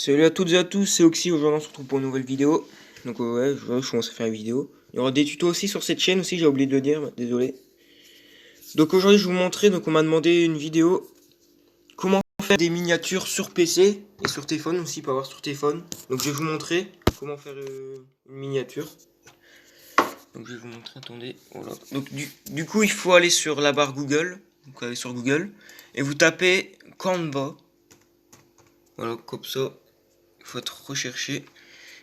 Salut à toutes et à tous, c'est Oxy, aujourd'hui on se retrouve pour une nouvelle vidéo. Donc ouais, je commence à faire une vidéo. Il y aura des tutos aussi sur cette chaîne aussi, j'ai oublié de le dire, désolé. Donc aujourd'hui je vais vous montrer, donc on m'a demandé une vidéo, comment faire des miniatures sur PC et sur téléphone aussi, pour avoir sur téléphone. Donc je vais vous montrer comment faire une miniature. Donc je vais vous montrer, attendez, voilà. Donc du coup il faut aller sur la barre Google, donc allez sur Google, et vous tapez Canva. Voilà, comme ça, il faut être recherché.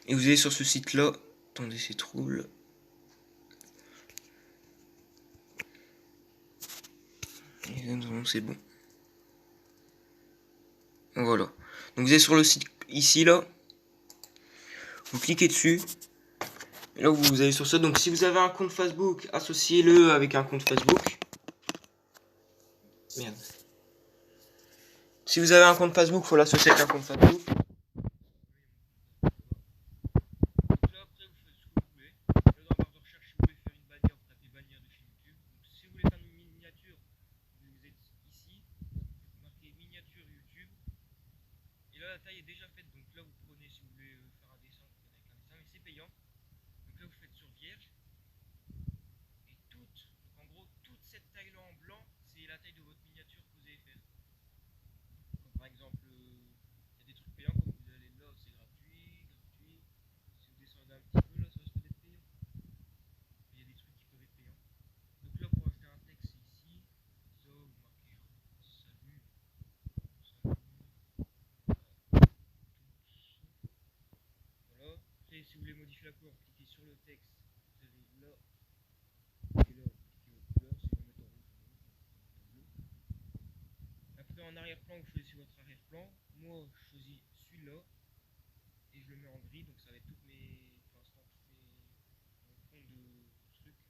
Et vous allez sur ce site là. Attendez, c'est trouble. C'est bon. Voilà. Donc vous allez sur le site ici là. Vous cliquez dessus. Et là vous allez sur ça. Donc si vous avez un compte Facebook, associez-le avec un compte Facebook. Merde. Si vous avez un compte Facebook, il faut l'associer avec un compte Facebook. Et là, la taille est déjà faite, donc là, vous prenez, si vous voulez faire un dessin, vous prenez avec un dessin, mais c'est payant. Donc là, vous faites sur vierge. Et toute, donc en gros, toute cette taille-là en blanc, c'est la taille de votre miniature que vous allez faire. Comme par exemple, il y a des trucs payants, comme vous allez là, c'est gratuit, gratuit. Si vous descendez un petit peu, là, ça risque d'être payant. Il y a des trucs qui peuvent être payants. Donc là, pour ajouter un texte, c'est ici. Ça, vous marquez salut. Salut. Voilà. Après, si vous voulez modifier la couleur, cliquez sur le texte. Vous allez là. Et là, vous cliquez votre couleur. Si vous voulez mettre en rouge, en bleu. Après, en arrière-plan, vous choisissez votre arrière-plan. Moi, je choisis celui-là. Et je le mets en gris. Donc, ça va être toutes mes. Pour l'instant, toutes mes. Mon fond de trucs.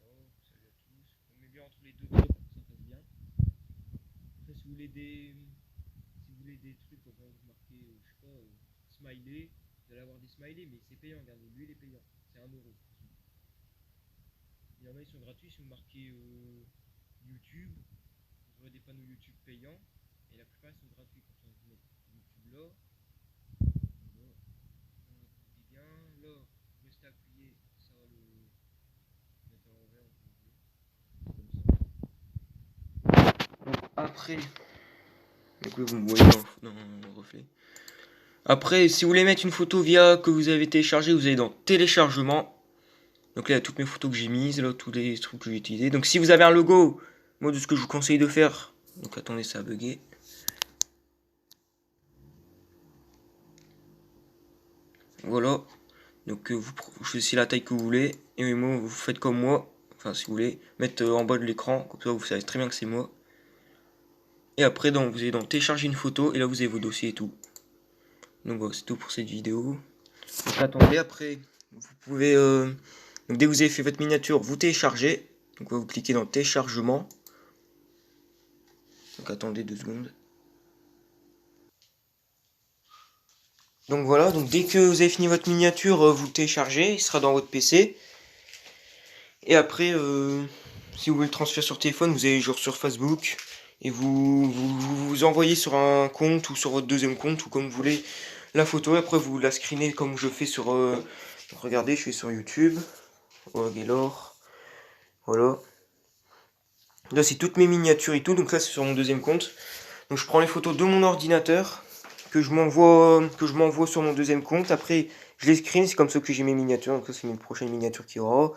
Oh, salut à tous. On met bien entre les deux traits pour que ça passe bien. Après, si vous voulez des trucs, comme vous marquez, je sais pas, smiley, vous allez avoir des smileys, mais c'est payant, regardez, lui il est payant, c'est 1€. Il y en a, ils sont gratuits, si vous marquez YouTube, vous aurez des panneaux YouTube payants, et la plupart ils sont gratuits, comme ça vous mettez YouTube là, voilà, on dit bien, là, vous restez appuyé, ça va le mettre à l'envers, comme ça. Donc après, donc vous me voyez dans le reflet. Après, si vous voulez mettre une photo via que vous avez téléchargé, vous allez dans téléchargement. Donc là, il y a toutes mes photos que j'ai mises, là, tous les trucs que j'ai utilisés. Donc si vous avez un logo, moi de ce que je vous conseille de faire. Donc attendez, ça a bugué. Voilà. Donc vous choisissez la taille que vous voulez. Et moi, vous faites comme moi. Enfin, si vous voulez, mettre en bas de l'écran. Comme ça, vous savez très bien que c'est moi. Et après, vous allez dans télécharger une photo. Et là, vous avez vos dossiers et tout. Donc voilà, c'est tout pour cette vidéo. Donc attendez, après, vous pouvez... donc dès que vous avez fait votre miniature, vous téléchargez. Donc vous cliquez dans téléchargement. Donc attendez 2 secondes. Donc voilà, donc dès que vous avez fini votre miniature, vous le téléchargez, il sera dans votre PC. Et après, si vous voulez le transférer sur téléphone, vous allez genre sur Facebook. Et vous envoyez sur un compte ou sur votre deuxième compte ou comme vous voulez la photo. Et après vous la screenez comme je fais sur... regardez, je suis sur YouTube. Oh, Gaylor. Voilà. Là c'est toutes mes miniatures et tout, donc là c'est sur mon deuxième compte. Donc je prends les photos de mon ordinateur que je m'envoie sur mon deuxième compte. Après je les screen, c'est comme ça que j'ai mes miniatures. Donc ça c'est mes prochaines miniatures qu'il y aura.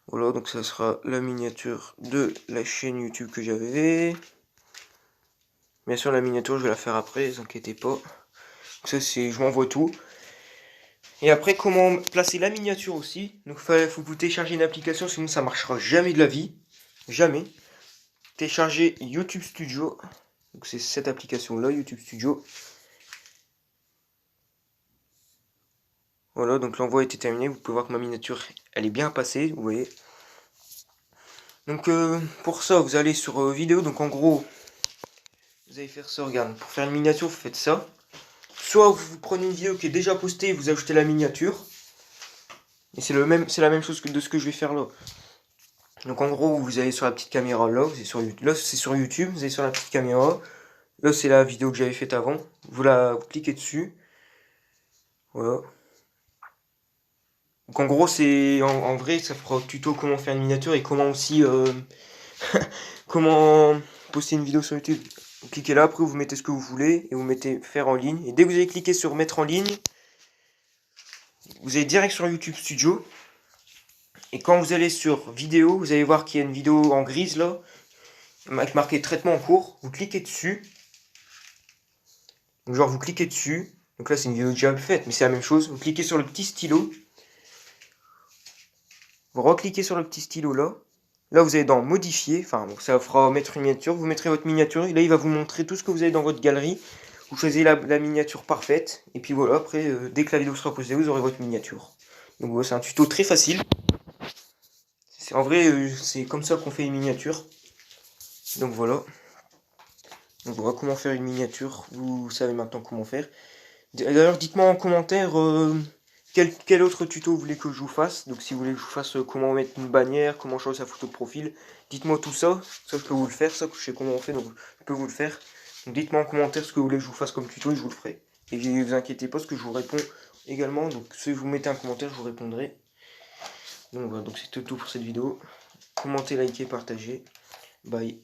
Voilà, donc ça sera la miniature de la chaîne YouTube que j'avais. Bien sûr la miniature je vais la faire après, ne vous inquiétez pas. Donc ça c'est, je m'envoie tout. Et après comment placer la miniature aussi. Donc il faut que vous téléchargez une application, sinon ça marchera jamais de la vie. Jamais. Téléchargez YouTube Studio. Donc c'est cette application là, YouTube Studio. Voilà, donc l'envoi a été terminé. Vous pouvez voir que ma miniature, elle est bien passée, vous voyez. Donc pour ça, vous allez sur vidéo. Donc en gros, vous allez faire ça, regarde. Pour faire une miniature, vous faites ça. Soit vous prenez une vidéo qui est déjà postée, vous ajoutez la miniature. Et c'est la même chose que de ce que je vais faire là. Donc en gros, vous allez sur la petite caméra là, là c'est sur YouTube, vous allez sur la petite caméra. Là c'est la vidéo que j'avais faite avant. Vous cliquez dessus. Voilà. Donc en gros, en vrai, ça fera tuto comment faire une miniature et comment aussi comment poster une vidéo sur YouTube. Vous cliquez là, après vous mettez ce que vous voulez et vous mettez faire en ligne. Et dès que vous avez cliqué sur mettre en ligne, vous allez direct sur YouTube Studio. Et quand vous allez sur vidéo, vous allez voir qu'il y a une vidéo en grise là, avec marqué traitement en cours. Vous cliquez dessus. Donc genre vous cliquez dessus. Donc là c'est une vidéo déjà faite, mais c'est la même chose. Vous cliquez sur le petit stylo. Vous recliquez sur le petit stylo là. Là vous allez dans modifier. Enfin bon, ça fera mettre une miniature. Vous mettrez votre miniature. Et là il va vous montrer tout ce que vous avez dans votre galerie. Vous choisissez la miniature parfaite. Et puis voilà, après, dès que la vidéo sera postée, vous aurez votre miniature. Donc voilà, c'est un tuto très facile. En vrai, c'est comme ça qu'on fait une miniature. Donc voilà. Donc voilà comment faire une miniature. Vous savez maintenant comment faire. D'ailleurs, dites-moi en commentaire quel autre tuto vous voulez que je vous fasse. Donc si vous voulez que je vous fasse comment mettre une bannière, comment changer sa photo de profil, dites-moi tout ça. Ça, je peux vous le faire. Ça, je sais comment on fait, donc je peux vous le faire. Donc dites-moi en commentaire ce que vous voulez que je vous fasse comme tuto et je vous le ferai. Et ne vous inquiétez pas, parce que je vous réponds également. Donc si vous mettez un commentaire, je vous répondrai. Donc voilà, donc c'est tout pour cette vidéo. Commentez, likez, partagez. Bye.